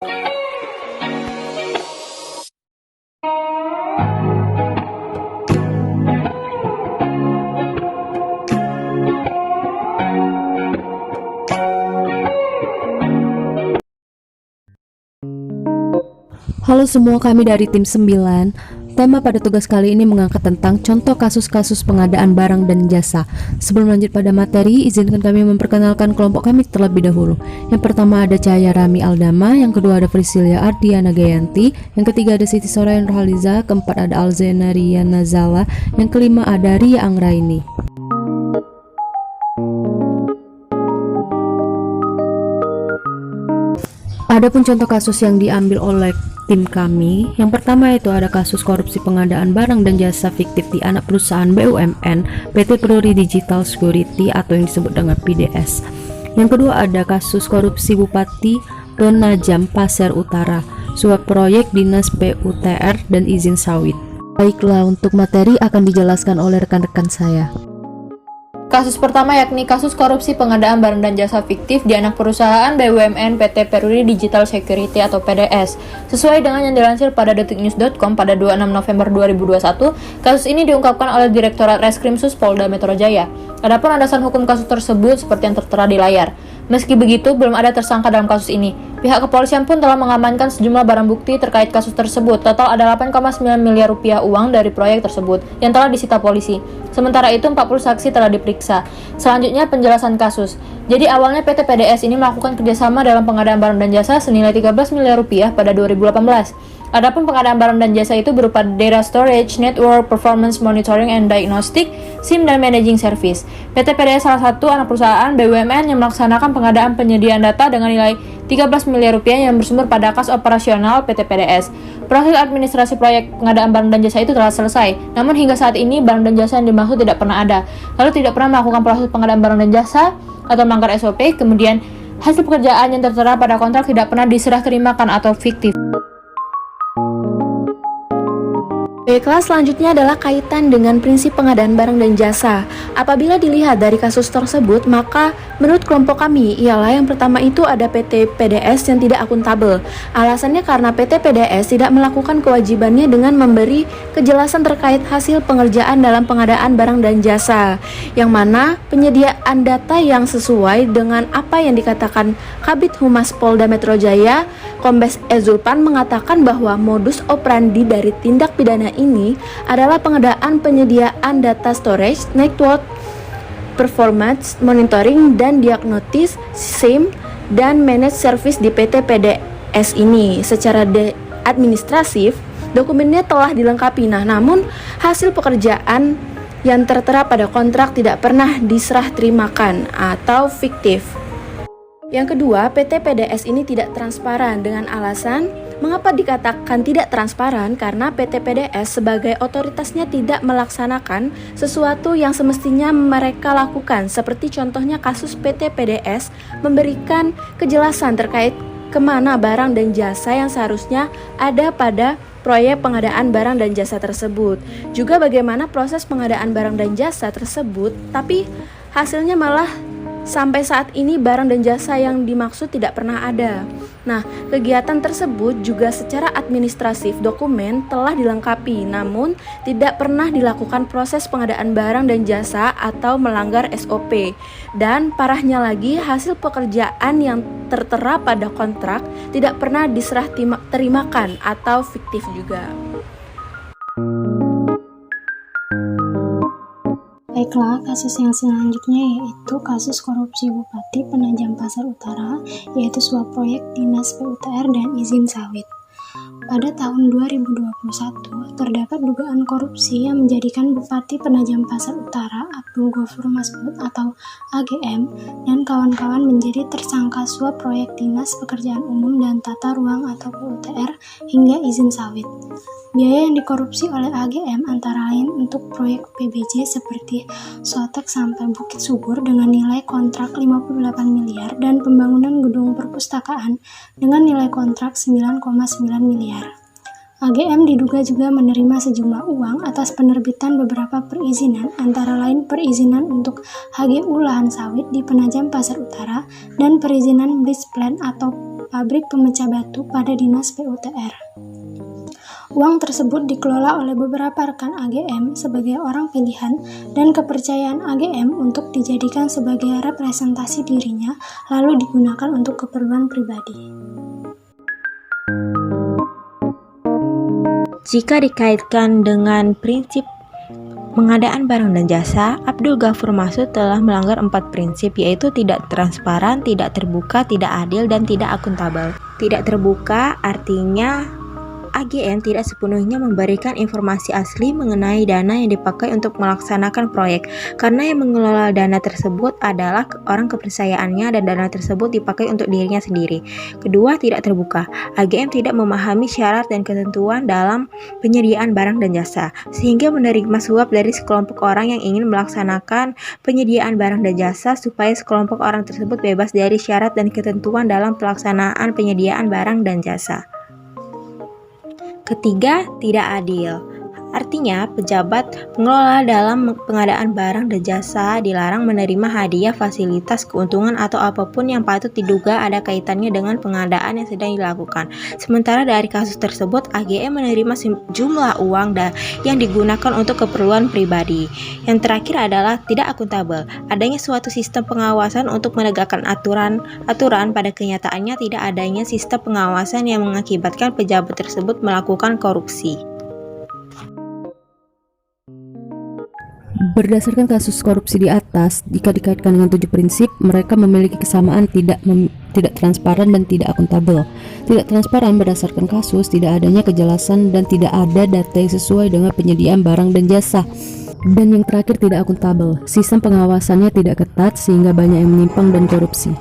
Halo semua, kami dari tim 9. Tema pada tugas kali ini mengangkat tentang contoh kasus-kasus pengadaan barang dan jasa. Sebelum lanjut pada materi, izinkan kami memperkenalkan kelompok kami terlebih dahulu. Yang pertama ada Cahaya Rami Aldama, yang kedua ada Priscilia Ardiana Gayanti, yang ketiga ada Siti Soraya Nurhaliza, keempat ada Alzena Rian Nazala, yang kelima ada Ria Anggraini. Adapun contoh kasus yang diambil oleh tim kami, yang pertama itu ada kasus korupsi pengadaan barang dan jasa fiktif di anak perusahaan BUMN PT Peruri Digital Security atau yang disebut dengan PDS. Yang kedua ada kasus korupsi Bupati Penajam Pasir Utara, suap proyek Dinas PUTR dan izin sawit. Baiklah, untuk materi akan dijelaskan oleh rekan-rekan saya. Kasus pertama yakni kasus korupsi pengadaan barang dan jasa fiktif di anak perusahaan BUMN PT Peruri Digital Security atau PDS. Sesuai dengan yang dilansir pada detiknews.com pada 26 November 2021, kasus ini diungkapkan oleh Direktorat Reskrimsus Polda Metro Jaya. Adapun landasan hukum kasus tersebut seperti yang tertera di layar. Meski begitu, belum ada tersangka dalam kasus ini. Pihak kepolisian pun telah mengamankan sejumlah barang bukti terkait kasus tersebut. Total ada 8,9 miliar rupiah uang dari proyek tersebut yang telah disita polisi. Sementara itu 40 saksi telah diperiksa. Selanjutnya penjelasan kasus. Jadi awalnya PT PDS ini melakukan kerjasama dalam pengadaan barang dan jasa senilai 13 miliar rupiah pada 2018. Adapun pengadaan barang dan jasa itu berupa data storage, network, performance monitoring and diagnostic, SIM dan managing service. PT PDS salah satu anak perusahaan BUMN yang melaksanakan pengadaan penyediaan data dengan nilai 13 miliar rupiah yang bersumber pada kas operasional PT PDS. Proses administrasi proyek pengadaan barang dan jasa itu telah selesai. Namun hingga saat ini barang dan jasa yang dimaksud tidak pernah ada. Lalu tidak pernah melakukan proses pengadaan barang dan jasa atau melanggar SOP. Kemudian hasil pekerjaan yang tertera pada kontrak tidak pernah diserah terimakan atau fiktif. Baiklah, selanjutnya adalah kaitan dengan prinsip pengadaan barang dan jasa. Apabila dilihat dari kasus tersebut, maka menurut kelompok kami ialah yang pertama itu ada PT PDS yang tidak akuntabel. Alasannya karena PT PDS tidak melakukan kewajibannya dengan memberi kejelasan terkait hasil pengerjaan dalam pengadaan barang dan jasa, yang mana penyediaan data yang sesuai dengan apa yang dikatakan Kabid Humas Polda Metro Jaya, Kombes E Zulpan mengatakan bahwa modus operandi dari tindak pidana ini adalah pengadaan penyediaan data storage, network, performance monitoring dan diagnosis, SIM dan managed service di PT PDS ini. Secara administratif, dokumennya telah dilengkapi. Namun hasil pekerjaan yang tertera pada kontrak tidak pernah diserah terimakan atau fiktif. Yang kedua, PT PDS ini tidak transparan dengan alasan mengapa dikatakan tidak transparan karena PT PDS sebagai otoritasnya tidak melaksanakan sesuatu yang semestinya mereka lakukan, seperti contohnya kasus PT PDS memberikan kejelasan terkait kemana barang dan jasa yang seharusnya ada pada proyek pengadaan barang dan jasa tersebut. Juga bagaimana proses pengadaan barang dan jasa tersebut, tapi hasilnya malah sampai saat ini barang dan jasa yang dimaksud tidak pernah ada. Nah, kegiatan tersebut juga secara administratif dokumen telah dilengkapi, namun tidak pernah dilakukan proses pengadaan barang dan jasa atau melanggar SOP. Dan parahnya lagi, hasil pekerjaan yang tertera pada kontrak tidak pernah diserah terimakan atau fiktif juga. Baiklah, kasus yang selanjutnya yaitu kasus korupsi Bupati Penajam Pasir Utara, yaitu suap proyek Dinas PUTR dan izin sawit. Pada tahun 2021, terdapat dugaan korupsi yang menjadikan Bupati Penajam Pasir Utara Abdul Ghafur Masbud atau AGM dan kawan-kawan menjadi tersangka suap proyek Dinas Pekerjaan Umum dan Tata Ruang atau PUTR hingga izin sawit. Biaya yang dikorupsi oleh AGM antara lain untuk proyek PBJ seperti Sotek sampai Bukit Subur dengan nilai kontrak 58 miliar dan pembangunan gedung perpustakaan dengan nilai kontrak 9,9 miliar. AGM diduga juga menerima sejumlah uang atas penerbitan beberapa perizinan, antara lain perizinan untuk HGU lahan sawit di Penajam Pasar Utara dan perizinan bleach plant atau pabrik pemecah batu pada Dinas PUTR. Uang tersebut dikelola oleh beberapa rekan AGM sebagai orang pilihan dan kepercayaan AGM untuk dijadikan sebagai representasi dirinya, lalu digunakan untuk keperluan pribadi. Jika dikaitkan dengan prinsip pengadaan barang dan jasa, Abdul Ghafur Masud telah melanggar 4 prinsip, yaitu tidak transparan, tidak terbuka, tidak adil, dan tidak akuntabel. Tidak terbuka artinya AGM tidak sepenuhnya memberikan informasi asli mengenai dana yang dipakai untuk melaksanakan proyek, karena yang mengelola dana tersebut adalah orang kepercayaannya dan dana tersebut dipakai untuk dirinya sendiri. Kedua, tidak terbuka. AGM tidak memahami syarat dan ketentuan dalam penyediaan barang dan jasa, sehingga menerima suap dari sekelompok orang yang ingin melaksanakan penyediaan barang dan jasa supaya sekelompok orang tersebut bebas dari syarat dan ketentuan dalam pelaksanaan penyediaan barang dan jasa. Ketiga, tidak adil. Artinya, pejabat pengelola dalam pengadaan barang dan jasa dilarang menerima hadiah, fasilitas, keuntungan, atau apapun yang patut diduga ada kaitannya dengan pengadaan yang sedang dilakukan. Sementara dari kasus tersebut, AGM menerima sejumlah uang yang digunakan untuk keperluan pribadi. Yang terakhir adalah tidak akuntabel. Adanya suatu sistem pengawasan untuk menegakkan aturan, pada kenyataannya tidak adanya sistem pengawasan yang mengakibatkan pejabat tersebut melakukan korupsi. Berdasarkan kasus korupsi di atas, jika dikaitkan dengan 7 prinsip, mereka memiliki kesamaan tidak transparan dan tidak akuntabel. Tidak transparan berdasarkan kasus, tidak adanya kejelasan dan tidak ada data yang sesuai dengan penyediaan barang dan jasa. Dan yang terakhir, tidak akuntabel. Sistem pengawasannya tidak ketat sehingga banyak yang menyimpang dan korupsi.